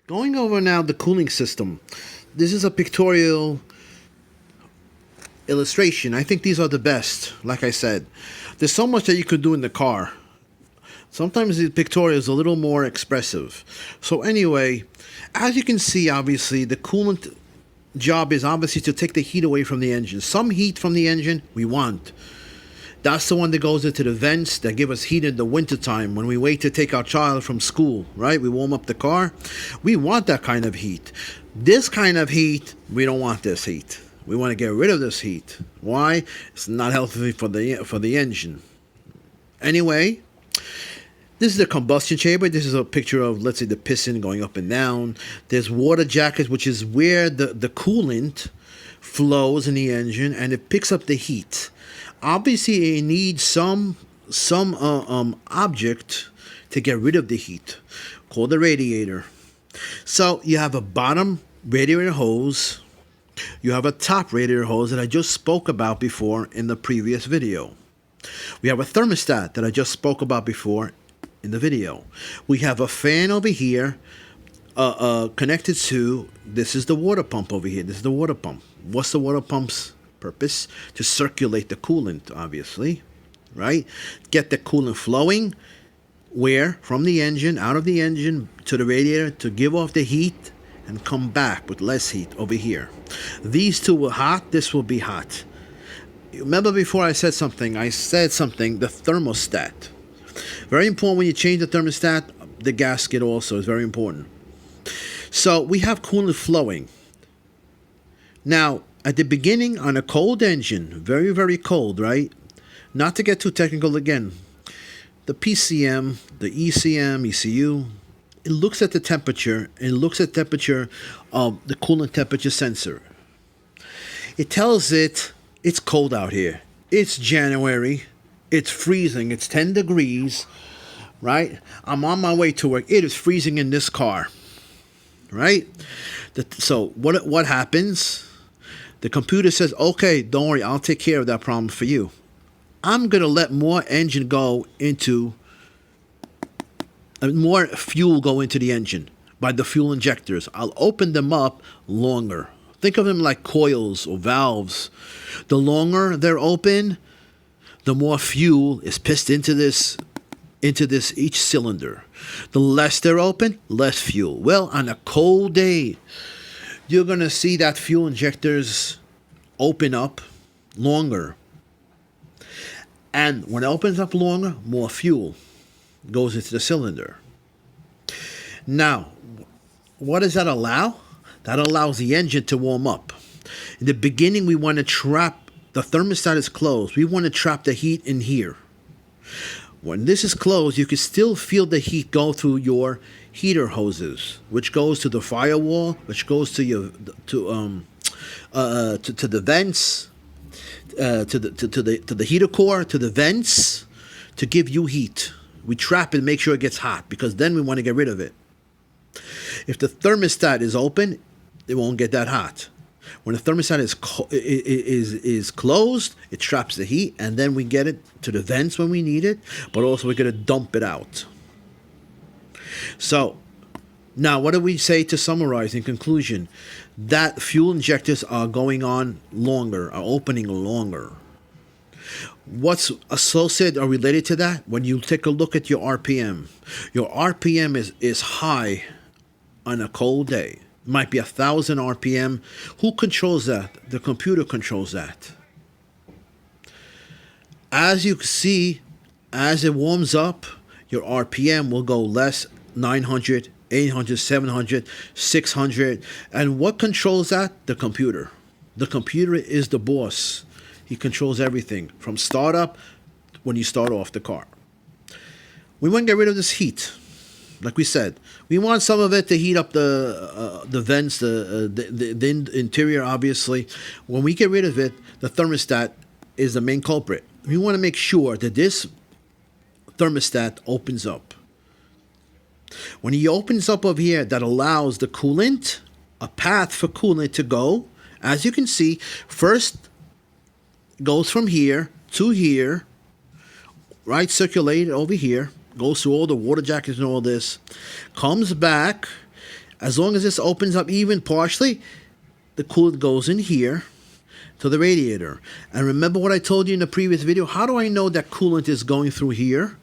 Going over now the cooling system. This is a pictorial illustration. I think these are the best. Like I said, there's so much that you could do in the car. Sometimes the pictorial is a little more expressive. So anyway, as you can see, obviously, the coolant job is obviously to take the heat away from the engine. Some heat from the engine we want. That's the one that goes into the vents that give us heat in the wintertime when we wait to take our child from school, right? We warm up the car. We want that kind of heat. This kind of heat, we don't want this heat. We want to get rid of this heat. Why? It's not healthy for the engine. Anyway, this is the combustion chamber. This is a picture of, let's say, the piston going up and down. There's water jackets, which is where the coolant flows in the engine and it picks up the heat. Obviously, it needs some object to get rid of the heat, called the radiator. So you have a bottom radiator hose. You have a top radiator hose that I just spoke about before in the previous video. We have a thermostat that I just spoke about before in the video. We have a fan over here connected to, this is the water pump over here. This is the water pump. What's the water pump's purpose? To circulate the coolant, obviously, right? Get the coolant flowing where? From the engine, out of the engine to the radiator to give off the heat and come back with less heat over here. These two were hot, this will be hot. Remember before I said something, the thermostat. Very important when you change the thermostat, the gasket also is very important. So we have coolant flowing. Now, at the beginning on a cold engine, very, very cold, right? Not to get too technical again, the PCM, the ECM, ECU, it looks at the temperature, and it looks at temperature of the coolant temperature sensor. It tells it it's cold out here. It's January. It's freezing. It's 10 degrees, right? I'm on my way to work. It is freezing in this car, right? So what happens? The computer says, okay, don't worry, I'll take care of that problem for you. I'm going to let more engine go into, more fuel go into the engine by the fuel injectors. I'll open them up longer. Think of them like coils or valves. The longer they're open, the more fuel is pissed into this each cylinder. The less they're open, less fuel. Well, on a cold day, you're going to see that fuel injectors open up longer. And when it opens up longer, more fuel goes into the cylinder. Now, what does that allow? That allows the engine to warm up. In the beginning, we want to trap, the thermostat is closed. We want to trap the heat in here. When this is closed, you can still feel the heat go through your heater hoses, which goes to the firewall, which goes to your to the vents, to the heater core, to the vents, to give you heat. We trap it and make sure it gets hot because then we want to get rid of it. If the thermostat is open, it won't get that hot. When the thermostat is closed, it traps the heat, and then we get it to the vents when we need it, but also we're going to dump it out. So, now what do we say to summarize in conclusion? That fuel injectors are going on longer, are opening longer. What's associated or related to that? When you take a look at your RPM is high on a cold day. It might be 1,000 RPM. Who controls that? The computer controls that. As you see, as it warms up, your RPM will go less, 900, 800, 700, 600. And what controls that? The computer. The computer is the boss. He controls everything from startup when you start off the car. We want to get rid of this heat. Like we said, we want some of it to heat up the vents, the interior, obviously. When we get rid of it, the thermostat is the main culprit. We want to make sure that this thermostat opens up. When he opens up over here, that allows the coolant, a path for coolant to go. As you can see, first goes from here to here, right, circulated over here, goes through all the water jackets and all this, comes back, As long as this opens up even partially, the coolant goes in here to the radiator. And remember what I told you in the previous video? How do I know that coolant is going through here?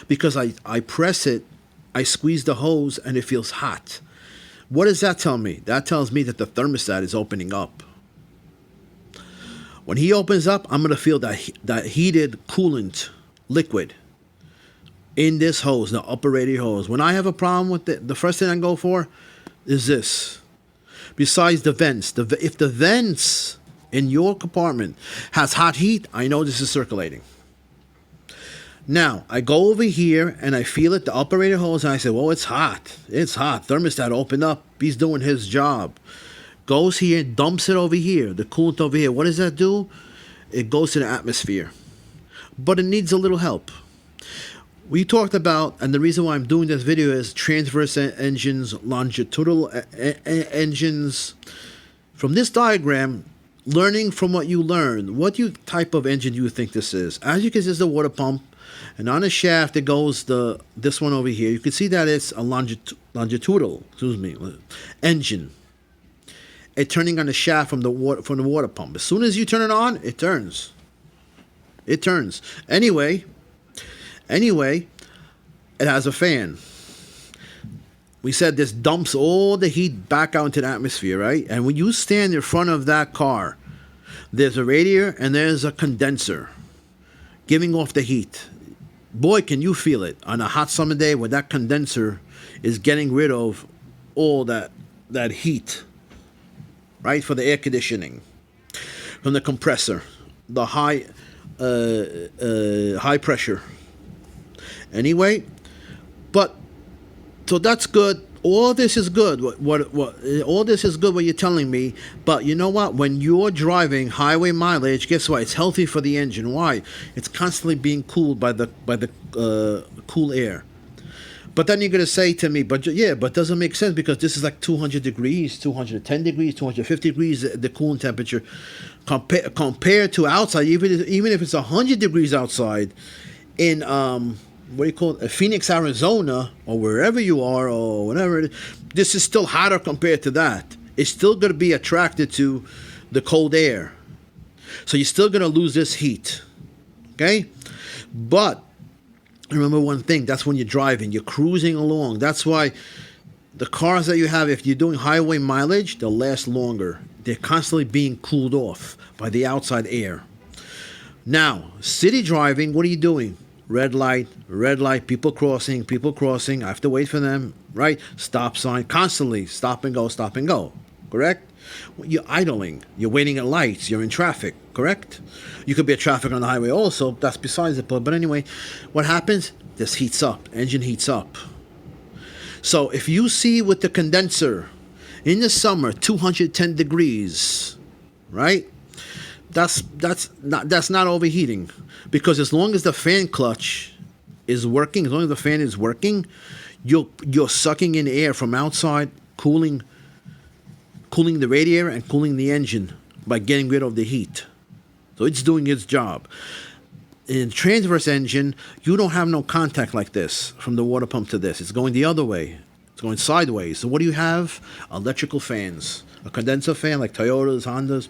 Because I press it, I squeeze the hose, and it feels hot. What does that tell me? That tells me that the thermostat is opening up. When he opens up, I'm going to feel that heated coolant liquid in this hose, the upper radiator hose. When I have a problem with it, the first thing I go for is this. Besides the vents, if the vents in your compartment has hot heat, I know this is circulating. Now, I go over here and I feel it, the upper radiator hose, and I say, well, it's hot. It's hot. Thermostat open up. He's doing his job. Goes here, dumps it over here, the coolant over here. What does that do? It goes to the atmosphere. But it needs a little help. We talked about, and the reason why I'm doing this video is transverse engines, longitudinal engines. From this diagram, learning from what you learned, what type of engine do you think this is? As you can see, it's a water pump. And on the shaft, it goes this one over here. You can see that it's a longitudinal, engine. It's turning on the shaft from the water pump. As soon as you turn it on, it turns. It turns. Anyway, it has a fan. We said this dumps all the heat back out into the atmosphere, right? And when you stand in front of that car, there's a radiator and there's a condenser giving off the heat. Boy, can you feel it on a hot summer day when that condenser is getting rid of all that heat, right, for the air conditioning from the compressor, the high pressure. Anyway, but so that's good. All this is good. All this is good what you're telling me. But you know what? When you're driving highway mileage, guess what? It's healthy for the engine. Why? It's constantly being cooled by the cool air. But then you're going to say to me, but it doesn't make sense because this is like 200 degrees, 210 degrees, 250 degrees, the cooling temperature. Compared to outside, even if it's 100 degrees outside, in Phoenix, Arizona, or wherever you are, or whatever it is, this is still hotter compared to that. It's still going to be attracted to the cold air. So you're still going to lose this heat. Okay? But remember one thing, that's when you're driving, you're cruising along. That's why the cars that you have, if you're doing highway mileage, they'll last longer. They're constantly being cooled off by the outside air. Now, city driving, what are you doing? Red light, people crossing. I have to wait for them, right? Stop sign, constantly stop and go, correct? You're idling, you're waiting at lights, you're in traffic, correct? You could be at traffic on the highway also, that's besides the point. But anyway, what happens? This heats up, engine heats up. So if you see with the condenser in the summer, 210 degrees, right? That's not overheating, because as long as the fan clutch is working, you're sucking in air from outside, cooling the radiator and cooling the engine by getting rid of the heat. So it's doing its job. In transverse engine, you don't have no contact like this from the water pump to this. It's going the other way. It's going sideways. So what do you have? Electrical fans, a condenser fan like Toyotas, Hondas.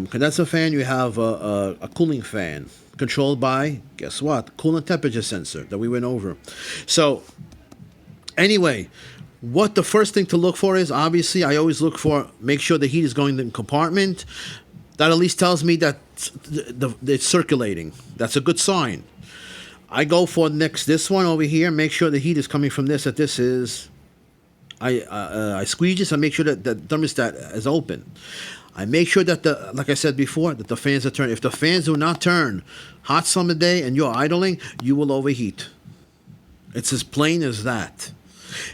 Condenser fan, you have a cooling fan controlled by, guess what? Coolant temperature sensor that we went over. So anyway, what the first thing to look for is, obviously, I always look for, make sure the heat is going in the compartment. That at least tells me that it's circulating. That's a good sign. I go for this one over here, make sure the heat is coming from this, I squeeze this and make sure that the thermostat is open. I make sure that like I said before, that the fans are turned. If the fans do not turn, hot summer day and you're idling, you will overheat. It's as plain as that.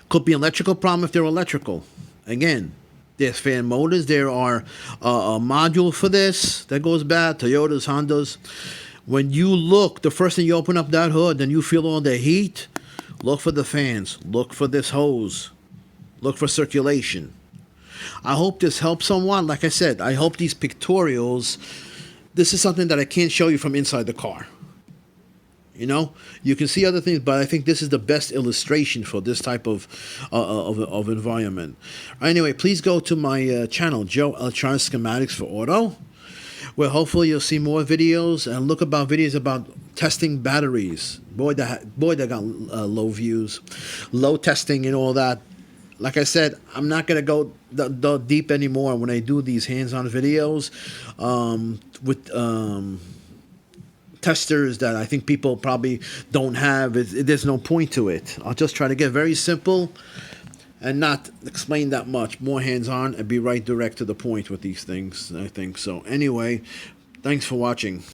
Could be an electrical problem if they're electrical. Again, there's fan motors. There are a module for this that goes bad. Toyotas, Hondas. When you look, the first thing you open up that hood and you feel all the heat, look for the fans. Look for this hose. Look for circulation. I hope this helps someone. Like I said, I hope these pictorials, this is something that I can't show you from inside the car. You know, you can see other things, but I think this is the best illustration for this type of environment. Anyway, please go to my channel, Joe Electronic Schematics for Auto, where hopefully you'll see more videos and look about videos about testing batteries. Boy, that got low views, low testing and all that. Like I said, I'm not gonna go deep anymore when I do these hands-on videos with testers that I think people probably don't have. There's no point to it. I'll just try to get very simple and not explain that much. More hands-on and be right direct to the point with these things, I think. So anyway, thanks for watching.